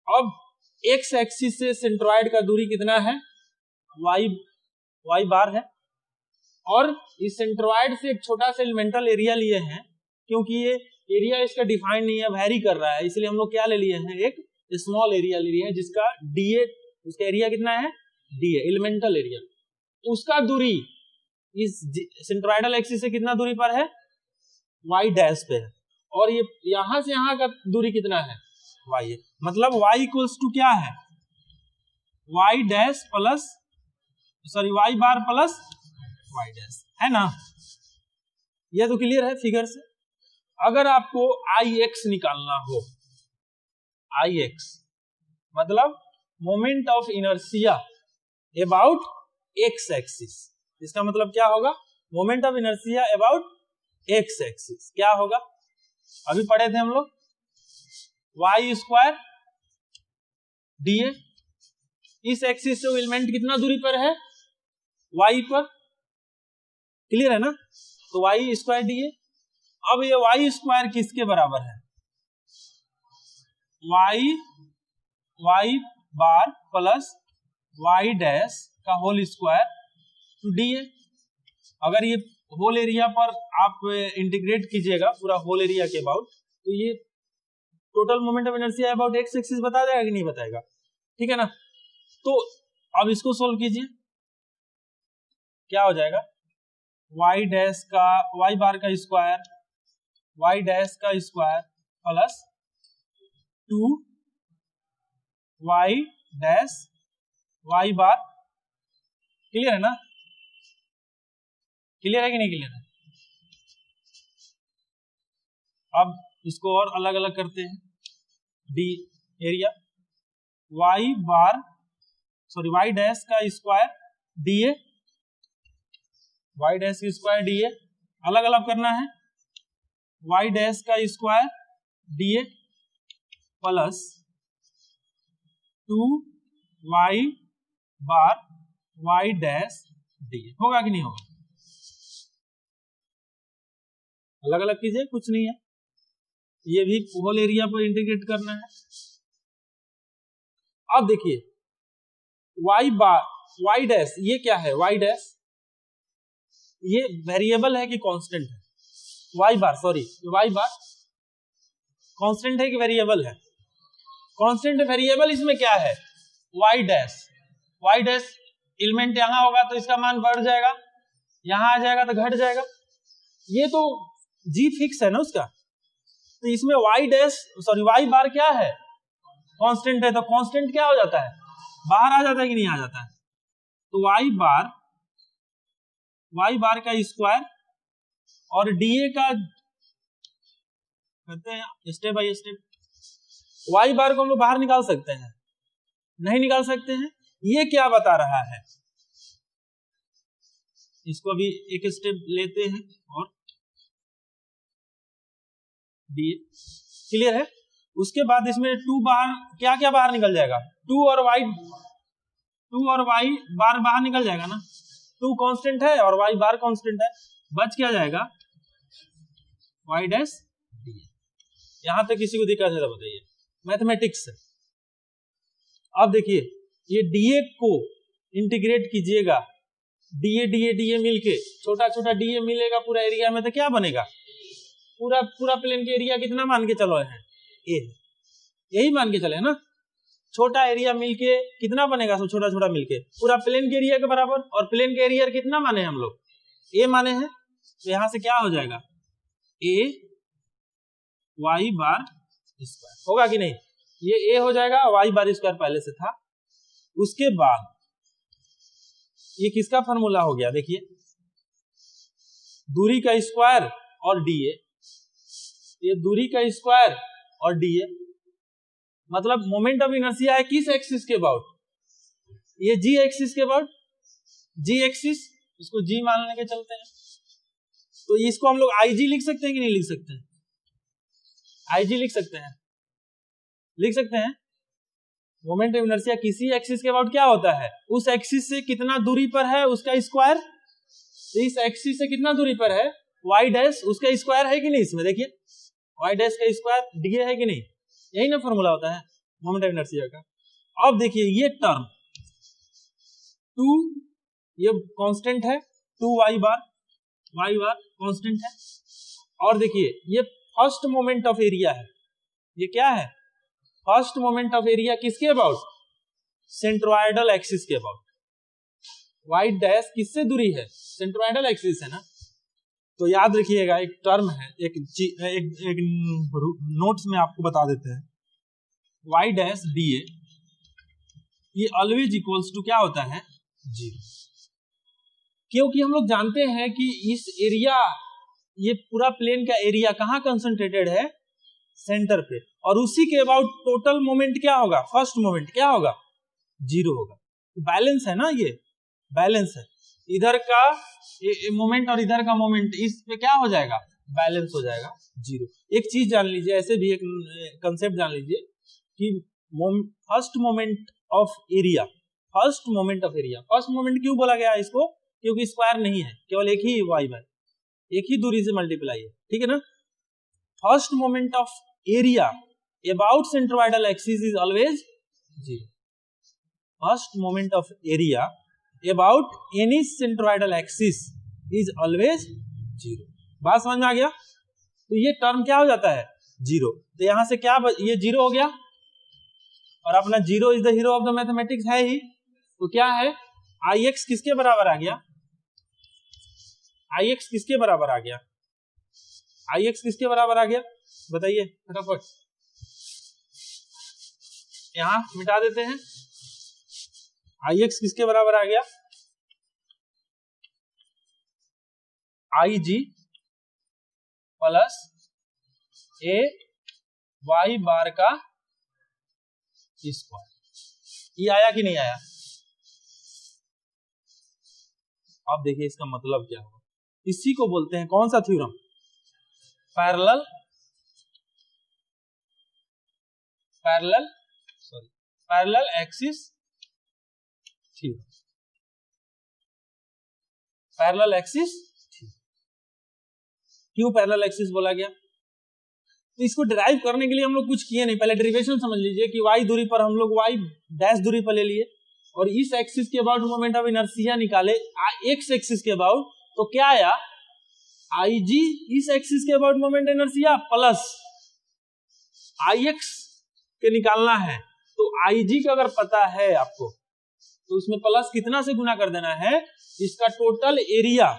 अब एक्स एक्सिस से सेंट्रोइड का दूरी कितना है? वाई बार है। और इस सेंट्रोइड से एक छोटा सा एलिमेंटल एरिया लिए हैं, क्योंकि ये एरिया इसका डिफाइंड नहीं है, वेरी कर रहा है, इसलिए हम लोग क्या ले लिए हैं? एक स्मॉल एरिया ले लिए हैं जिसका डीए, उसका एरिया कितना है? DA, elemental area. उसका दूरी इस सेंट्रोइडल एक्सिस से कितना दूरी पर है? वाई डैश पे है। और ये यहां से यहां का दूरी कितना है? वाई है। मतलब वाई इक्वल्स टू क्या है? Y dash plus, sorry, y bar plus y dash, है ना। ये तो क्लियर है फिगर से। अगर आपको आई एक्स निकालना हो, आई एक्स मतलब moment of inertia about x axis, इसका मतलब क्या होगा? Moment of inertia about x axis क्या होगा? अभी पढ़े थे हम लोग, वाई स्क्वायर डी ए। इस एक्सिस से एलिमेंट कितना दूरी पर है? वाई पर, क्लियर है ना। तो वाई स्क्वायर डी ए। अब ये वाई स्क्वायर किसके बराबर है? Y bar plus y dash का whole square to d A. अगर ये होल एरिया पर आप इंटीग्रेट कीजिएगा पूरा होल एरिया के अबाउट, तो ये total moment of inertia about x axis बता देगा कि नहीं बताएगा? ठीक है ना। तो अब इसको सोल्व कीजिए, क्या हो जाएगा? वाई डैश का, वाई बार का स्क्वायर, वाई डैश का square plus 2 y dash y bar. Clear है ना? क्लियर है कि नहीं क्लियर है? अब इसको और अलग अलग करते हैं। D area, y bar, sorry, y dash का square d A, y dash की स्क्वायर डी ए, अलग अलग करना है। वाई डैश का square d A plus 2 y bar y dash d A. होगा कि नहीं होगा? अलग अलग कीजिए, कुछ नहीं है। ये भी होल एरिया पर इंटीग्रेट करना है। अब देखिए, वाई बार वाई डैश, ये क्या है? वाई डैश ये वेरिएबल है कि कांस्टेंट है? Y bar, sorry, y bar constant है कि वेरिएबल है? कांस्टेंट वेरिएबल इसमें क्या है? Y dash. Y dash element यहां होगा तो इसका मान बढ़ जाएगा, यहां आ जाएगा तो घट जाएगा। ये तो जी फिक्स है ना उसका। तो इसमें वाई डैश, सॉरी, वाई बार क्या है? कांस्टेंट है। तो कांस्टेंट क्या हो जाता है? बाहर आ जाता है कि नहीं आ जाता है? तो वाई बार का स्क्वायर और डीए का करते हैं स्टेप बाय स्टेप। वाई बार को हम लोग बाहर निकाल सकते हैं? नहीं निकाल सकते हैं। ये क्या बता रहा है? इसको अभी एक स्टेप लेते हैं और डीए, क्लियर है। उसके बाद इसमें 2 बाहर, क्या क्या बाहर निकल जाएगा? 2 और वाई बार बाहर निकल जाएगा ना। 2 कांस्टेंट है और वाई बार कांस्टेंट है, बच क्या जाएगा? y dash dA। यहां तक किसी को दिक्कत है तो बताइए, मैथमेटिक्स है। अब देखिए ये dA को इंटीग्रेट कीजिएगा, dA मिलके छोटा छोटा dA मिलेगा पूरा एरिया में, तो क्या बनेगा, पूरा प्लेन के एरिया कितना मान के चलो है, A है, यही मान के चले ना। छोटा एरिया मिलके कितना बनेगा, सब छोटा छोटा मिलके पूरा प्लेन के एरिया के बराबर, और प्लेन के एरिया कितना माने हम लोग, A माने हैं। तो यहां से क्या हो जाएगा, A y बार स्क्वायर होगा कि नहीं, ये A हो जाएगा, y बार स्क्वायर पहले से था। उसके बाद ये किसका फॉर्मूला हो गया, देखिए दूरी का स्क्वायर और dA, ये दूरी का स्क्वायर और dA, मतलब मोमेंट ऑफ इनर्शिया है किस एक्सिस के अबाउट, ये जी एक्सिस के अबाउट, जी एक्सिस, इसको जी मान लेके चलते हैं। तो इसको हम लोग IG लिख सकते हैं कि नहीं लिख सकते हैं, IG लिख सकते हैं, लिख सकते हैं। मोमेंट ऑफ इनर्शिया किसी एक्सिस के अबाउट क्या होता है, उस एक्सिस से कितना दूरी पर है उसका स्क्वायर, इस एक्सिस से कितना दूरी पर है y डैश, उसका स्क्वायर है कि नहीं, इसमें देखिए y डैश का स्क्वायर dA है कि नहीं, यही ना फॉर्मूला होता है मोमेंट ऑफ इनर्शिया का। अब देखिए ये टर्म 2 ये कांस्टेंट है, 2y बार कांस्टेंट है, और देखिए ये फर्स्ट मोमेंट ऑफ एरिया है, ये क्या है, फर्स्ट मोमेंट ऑफ एरिया किसके अबाउट, सेंट्रोइडल एक्सिस के अबाउट। y डैश किससे दूरी है, सेंट्रोइडल एक्सिस है ना। तो याद रखिएगा एक टर्म है, एक नोट्स में आपको बता देते हैं, y डैश dA ये ऑलवेज इक्वल्स टू क्या होता है, 0, क्योंकि हम लोग जानते हैं कि इस एरिया, ये पूरा प्लेन का एरिया कहाँ कंसंट्रेटेड है, सेंटर पे, और उसी के अबाउट टोटल मोमेंट क्या होगा, फर्स्ट मोमेंट क्या होगा, 0 होगा। बैलेंस है ना, ये बैलेंस है, इधर का मोमेंट और इधर का मोमेंट, इस पे क्या हो जाएगा, बैलेंस हो जाएगा 0। एक चीज जान लीजिए, ऐसे भी एक कंसेप्ट जान लीजिए कि first moment of area, first moment क्यों बोला गया इसको, क्योंकि स्क्वायर नहीं है, केवल एक ही y बार, एक ही दूरी से मल्टीप्लाई है, ठीक है ना। First moment of area about centroidal axis is always 0। First moment of area about any centroidal axis is always 0। बात समझ में आ गया। तो ये टर्म क्या हो जाता है, 0। तो यहां से क्या ये 0 हो गया, और अपना 0 is the hero of the mathematics है ही। तो क्या है, Ix किसके बराबर आ गया, Ix किसके बराबर आ गया, Ix किसके बराबर आ गया, बताइए फटाफट, यहां मिटा देते हैं। Ix किसके बराबर आ गया, IG प्लस A y बार का स्क्वायर। ये आया कि नहीं आया, अब देखिए इसका मतलब क्या होगा, इसी को बोलते हैं कौन सा theorem, parallel axis theorem, parallel axis. क्यों पैरेलल एक्सिस बोला गया, तो इसको डिराइव करने के लिए हम लोग कुछ किए नहीं, पहले डेरिवेशन समझ लीजिए कि y दूरी पर हम लोग y डैश दूरी पर ले लिए, और इस एक्सिस के अबाउट मोमेंट ऑफ इनर्शिया निकाले x एक्सिस के अबाउट, तो क्या आया, IG इस एक्सिस के about moment inertia plus Ix के निकालना है। तो IG का अगर पता है आपको, तो उसमें प्लस कितना से गुना कर देना है, इसका टोटल एरिया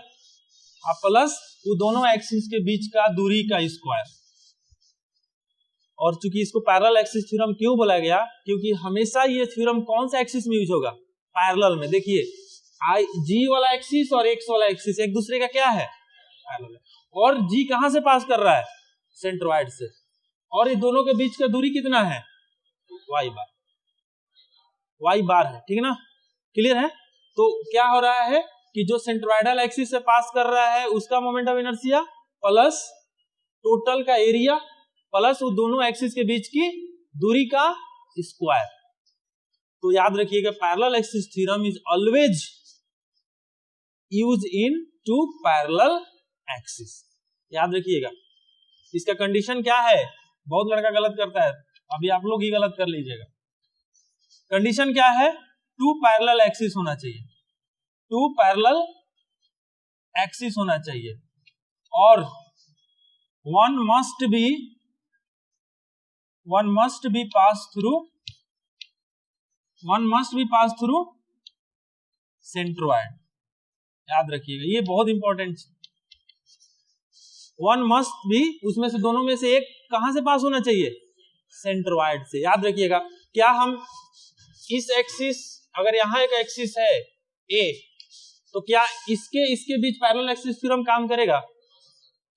प्लस वो दोनों एक्सिस के बीच का दूरी का स्क्वायर। और चूंकि इसको पैरेलल एक्सिस थ्योरम क्यों बोला गया, क्योंकि हमेशा ये थ्योरम कौन सा एक्सिस में यूज होगा, पैरेलल में। देखिए G वाला एक्सिस और X वाला एक्सिस एक दूसरे का क्या है, पैरेलल, और G कहां से पास कर रहा है, सेंट्रोइड से, और ये दोनों के बीच का दूरी कितना है, y बार है, ठीक है ना, क्लियर है। तो क्या हो रहा है कि जो सेंट्रोइडल एक्सिस से पास कर रहा है उसका moment of inertia plus total का एरिया प्लस वो दोनों एक्सिस के बीच की दूरी का स्क्वायर। तो याद रखिएगा parallel axis theorem is always use in two parallel axis, याद रखिएगा। इसका कंडीशन क्या है? बहुत लड़का गलत करता है, अभी आप लोग ही गलत कर लीजिएगा। कंडीशन क्या है? 2 पैरेलल एक्सिस होना चाहिए, 2 पैरेलल एक्सिस होना चाहिए, और one must be pass through centroid. याद रखिएगा, ये बहुत इंपॉर्टेंट। वन मस्ट भी, उसमें से दोनों में से एक कहां से पास होना चाहिए? सेंट्रोइड से। याद रखिएगा, क्या हम इस एक्सिस, अगर यहां एक एक्सिस है ए, तो क्या इसके बीच पैरेलल एक्सिस थ्योरम काम करेगा?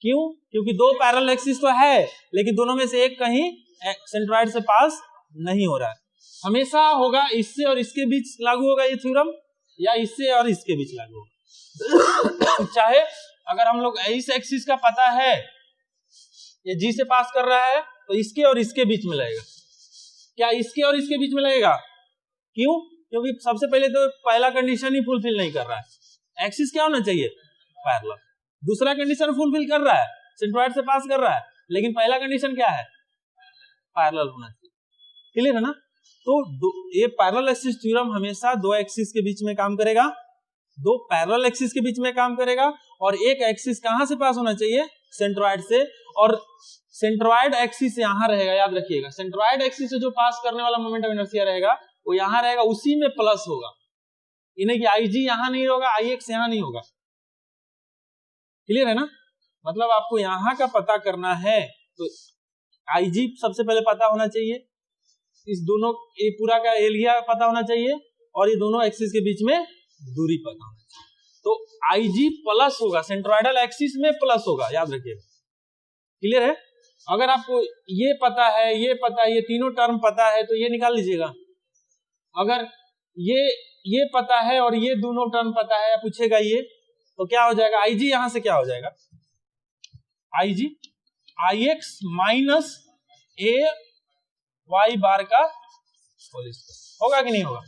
क्यों? क्योंकि 2 पैरेलल एक्सिस तो है, लेकिन दोनों में से एक कहीं सेंट्रोइड से पास नहीं हो रहा है। हमेशा होगा इससे और इसके बीच लागू होगा ये थ्योरम, या इससे और इसके बीच लागू होगा। चाहे अगर हम लोग इस एक्सिस का पता है ये जी से पास कर रहा है, तो इसके और इसके बीच में लगेगा। क्या इसके और इसके बीच में लगेगा? क्यों? क्योंकि सबसे पहले तो पहला कंडीशन ही फुलफिल नहीं कर रहा है। एक्सिस क्या होना चाहिए? पैरेलल। दूसरा कंडीशन फुलफिल कर रहा है, सेंट्रोइड से पास कर रहा है, लेकिन पहला कंडीशन क्या है? पैरेलल होना चाहिए। क्लियर है ना? तो ये पैरेलल एक्सिस थ्योरम हमेशा 2 एक्सिस के बीच में काम करेगा, 2 पैरेलल एक्सिस के बीच में काम करेगा, और एक एक्सिस कहां से पास होना चाहिए? सेंट्रोइड से। और सेंट्रोइड एक्सिस यहां रहेगा, याद रखिएगा। सेंट्रोइड एक्सिस से जो पास करने वाला मोमेंट ऑफ इनर्शिया रहेगा वो यहां रहेगा, उसी में प्लस होगा। इन्हें कि IG यहां नहीं होगा, IX यहां नहीं होगा। क्लियर है ना? मतलब आपको यहां का पता करना है तो IG सबसे पहले पता होना चाहिए, इस दोनों ये पूरा का एरिया पता होना चाहिए, और ये दोनों एक्सिस के बीच में दूरी पता होना चाहिए। तो IG प्लस होगा, सेंट्रोइडल एक्सिस में प्लस होगा, याद रखिएगा। क्लियर है? अगर आपको ये पता है, ये पता है, ये तीनों टर्म पता है, तो ये निकाल लीजिएगा। अगर ये पता है और ये दोनों टर्म पता है, पूछेगा ये, तो क्या हो जाएगा? IG यहां से क्या हो जाएगा? IG IX minus A Y बार का होल स्क्वायर होगा कि नहीं होगा?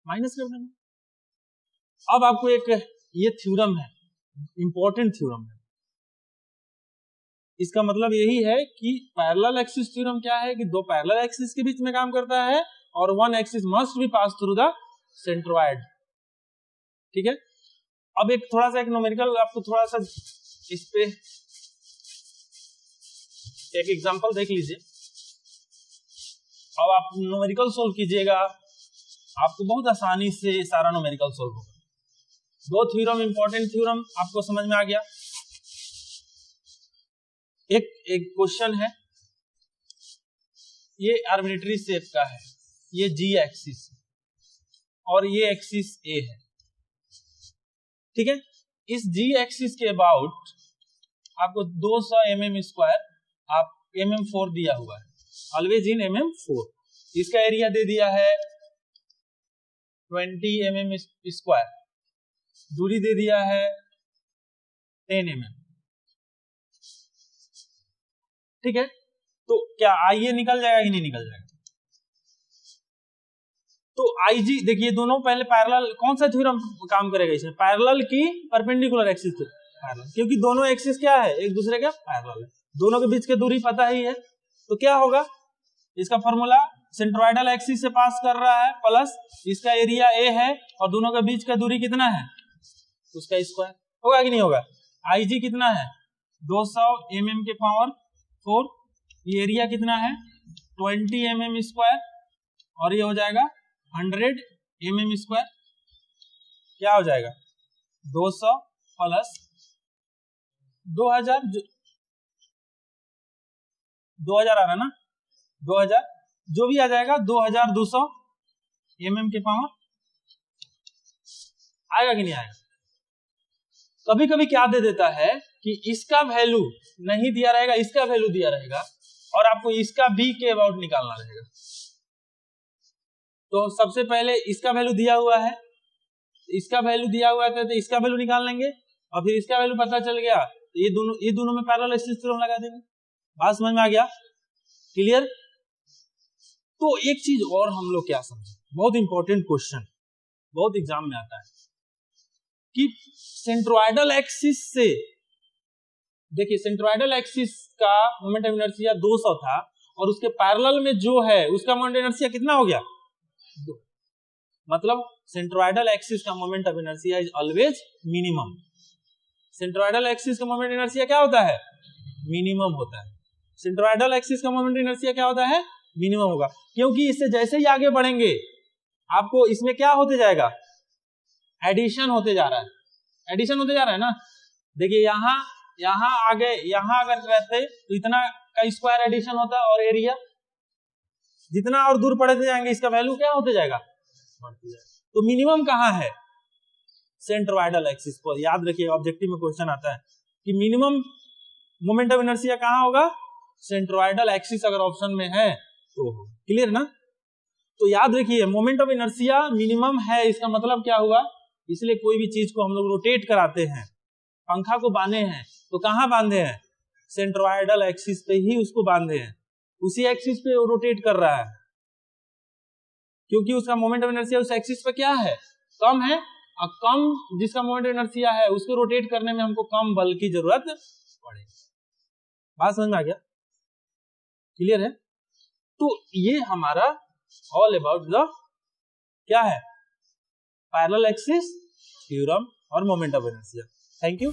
माइनस कर देना। अब आपको एक ये थ्योरम है, इंपॉर्टेंट थ्योरम है। इसका मतलब यही है कि पैरेलल एक्सिस थ्योरम क्या है कि 2 पैरेलल एक्सिस के बीच में काम करता है, और 1 axis must be pass through the centroid. ठीक है? अब एक थोड़ा सा एक न्यूमेरिकल आपको थोड़ा सा इस पे एक एग्जांपल देख लीजिए। अब आप न्यूमेरिकल सोल्व कीजिएगा, आपको बहुत आसानी से सारा न्यूमेरिकल सोल्व होगा। 2 थ्योरम, इंपॉर्टेंट थ्योरम आपको समझ में आ गया। एक क्वेश्चन है, ये आर्बिट्रेरी शेप का है, ये G एक्सिस और ये एक्सिस A है। ठीक है? इस G एक्सिस के अबाउट आपको 200 mm स्क्वायर, आप mm4 दिया हुआ है, ऑलवेज इन mm4। इसका एरिया दे दिया है 20 mm स्क्वायर, दूरी दे दिया है 10 mm। ठीक है? तो क्या आइए निकल जाएगा कि नहीं निकल जाएगा? तो IG देखिए, दोनों पहले पैरेलल, कौन सा थ्योरम काम करेगा इसमें? पैरेलल की परपेंडिकुलर एक्सिस पैरेलल, क्योंकि दोनों एक्सिस क्या है? एक दूसरे का पैरेलल है, दोनों के बीच की दूरी पता ही है। तो क्या होगा इसका फॉर्मूला? सेंट्रोइडल एक्सिस से पास कर रहा है, प्लस इसका एरिया A है, और दोनों के बीच का दूरी कितना है? उसका स्क्वायर। होगा कि नहीं होगा? IG कितना है? 200 mm के पावर 4, ये एरिया कितना है? 20 mm स्क्वायर, और ये हो जाएगा 100 mm स्क्वायर। क्या हो जाएगा? 200 प्लस 2000, 2000 आ रहा ना, 2000 जो भी आ जाएगा, 2200 mm के पावर आएगा कि नहीं आएगा? कभी कभी क्या दे देता है कि इसका वैल्यू नहीं दिया रहेगा, इसका वैल्यू दिया रहेगा, और आपको इसका B के अबाउट निकालना रहेगा। तो सबसे पहले इसका वैल्यू दिया हुआ है, इसका वैल्यू दिया हुआ है, तो इसका वैल्यू निकाल लेंगे, और फिर इसका वैल्यू पता चल गया, तो ये दोनों में पैरेलल एक्सिस थ्योरम लगा देंगे। बात समझ में आ गया? क्लियर? तो एक चीज और हम लोग क्या समझे, बहुत इंपॉर्टेंट क्वेश्चन, बहुत एग्जाम में आता है, कि सेंट्रोइडल एक्सिस से देखिए सेंट्रोइडल एक्सिस का मोमेंट ऑफ इनर्शिया 200 था और उसके पैरेलल में जो है उसका मोमेंट ऑफ इनर्शिया कितना हो गया 2। मतलब सेंट्रोइडल एक्सिस का moment of inertia is always minimum. Centroidal axis का मोमेंट इनर्शिया क्या होता है मिनिमम होता है। सेंट्रोइडल एक्सिस का मोमेंट इनर्शिया क्या होता है मिनिमम होगा, क्योंकि इससे जैसे ही आगे बढ़ेंगे आपको इसमें क्या होते जाएगा एडिशन होते जा रहा है, एडिशन होते जा रहा है ना। देखिए यहाँ आगे यहाँ अगर रहते तो इतना का स्क्वायर एडिशन होता और एरिया जितना और दूर पड़ते जाएंगे इसका वैल्यू क्या होते जाएगा बढ़ते जाएगा। तो मिनिमम कहाँ है सेंट्रोइडल एक्सिस पर। याद रखिए ऑब्जेक्टिव में क्वेश्चन आता है कि मिनिमम मोमेंट ऑफ इनर्शिया कहाँ होगा सेंट्रोइडल एक्सिस अगर ऑप्शन में है तो क्लियर ना। तो याद रखिए मोमेंट ऑफ इनर्शिया मिनिमम है, इसका मतलब क्या हुआ, इसलिए कोई भी चीज को हम लोग रोटेट कराते हैं, पंखा को बांधे हैं तो कहाँ बांधे हैं सेंट्रोइडल एक्सिस पे ही उसको बांधे हैं, उसी एक्सिस पे वो रोटेट कर रहा है क्योंकि उसका मोमेंट ऑफ इनर्शिया उस एक्सिस पे क्या है कम है, और कम जिसका मोमेंट ऑफ इनर्शिया है उसको रोटेट करने में हमको कम बल की जरूरत पड़ेगी। बात समझ में आ गया, क्लियर है। तो ये हमारा ऑल अबाउट द क्या है पैरेलल एक्सिस थ्योरम और moment of inertia. Thank you.